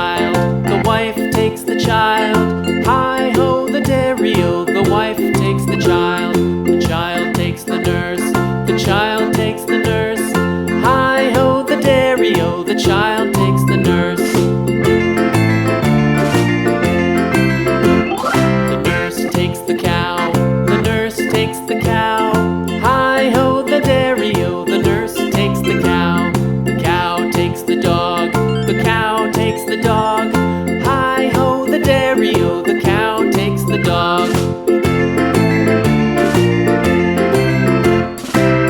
child, the wife takes the child. Hi-ho, the dairy-o, the wife takes the child. The child takes the nurse, the child takes the nurse. Hi-ho, the dairy-o, the child takes the nurse. The nurse takes the cow, the nurse takes the cow. Hi-ho, the dairy-o, the nurse takes the cow. The cow takes the dog, the cow takes the dog. Hi-ho, the dairy-o, the cow takes the dog.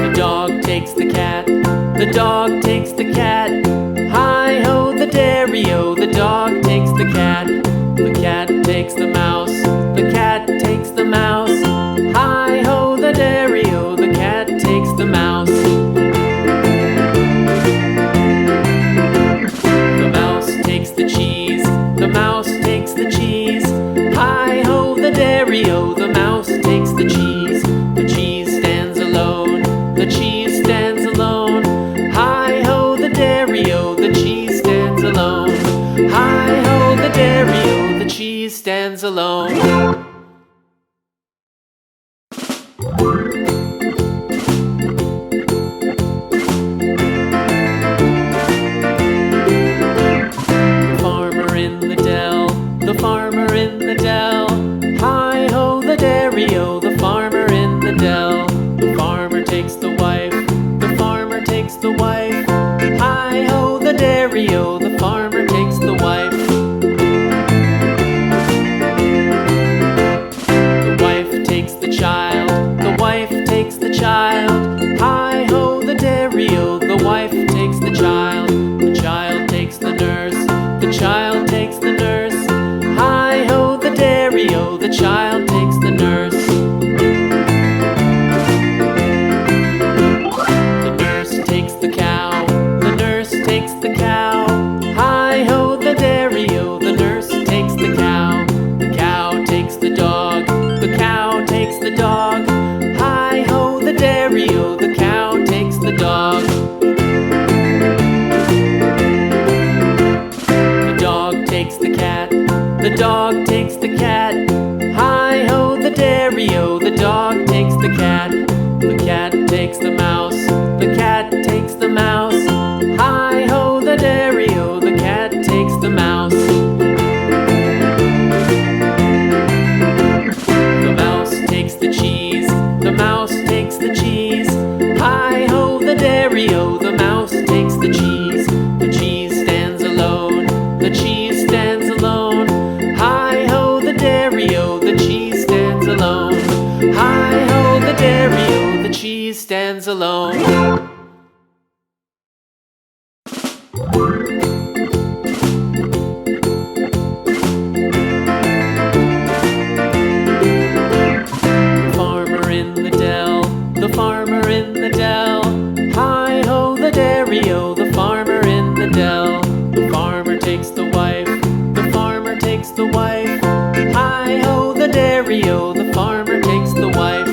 The dog takes the cat, the dog takes the cat. Hi-ho, the dairy-o, the dog takes the cat. The cat takes the mouse, the cat takes the mouse. Hi-ho, the dairy-o, the cat takes the mouse. The mouse takes the cheese, the mouse takes the cheese. Hi-ho, the dairy-o, the mouse takes the cheese. The cheese stands alone, the cheese stands alone. Hi-ho, the dairy-o, the cheese stands alone. Hi-ho, the dairy-o, the cheese stands alone. The farmer in the dell. Hi-ho, the dairy-o, the farmer in the dell. The farmer takes the wife, the farmer takes the wife. Hi-ho, the dairy-o, the farmer takes the wife. The wife takes the child, the wife takes the child. Hi-ho, the dairy-o, the wife takes the child. The child takes the nurse, the child takes the nurse. Hi-ho, the dairy-o, the child takes the nurse. The nurse takes the cow, the nurse takes the cow. Hi-ho, the dairy-o, the nurse takes the cow. The cow takes the dog, the cow takes the dog. Hi-ho, the dairy-o, the cow takes the dog. The dog takes the cat, the dog takes the cat. Hi-ho, the dairy-o, the dog takes the cat. The cat takes the mouse, the cat takes the mouse. Hi-ho, the dairy-o, the cat takes the mouse. The mouse takes the cheese, the mouse takes the cheese. Hi-ho, the dairy-o, the mouse takes the cheese. The cheese stands alone, the cheese stands alone. Hi-ho, the dairy-o, the cheese stands alone. Hi-ho, the dairy-o, the cheese stands alone. The farmer in the dell, the farmer in the dell. Hi-ho, the dairy-o, the farmer in the dell. The farmer takes the wife, the farmer takes the wife. Hi-ho, the dairy-o, the farmer takes the wife.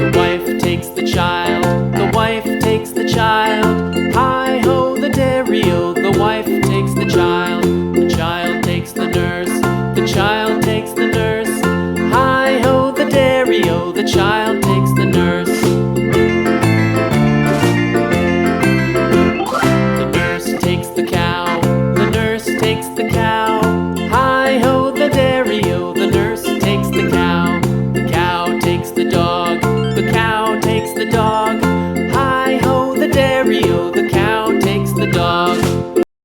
The wife takes the child, the wife takes the child. Hi-ho, the dairy-o, the wife takes the child. The child takes the nurse, the child takes the nurse. Hi-ho, the dairy-o, the child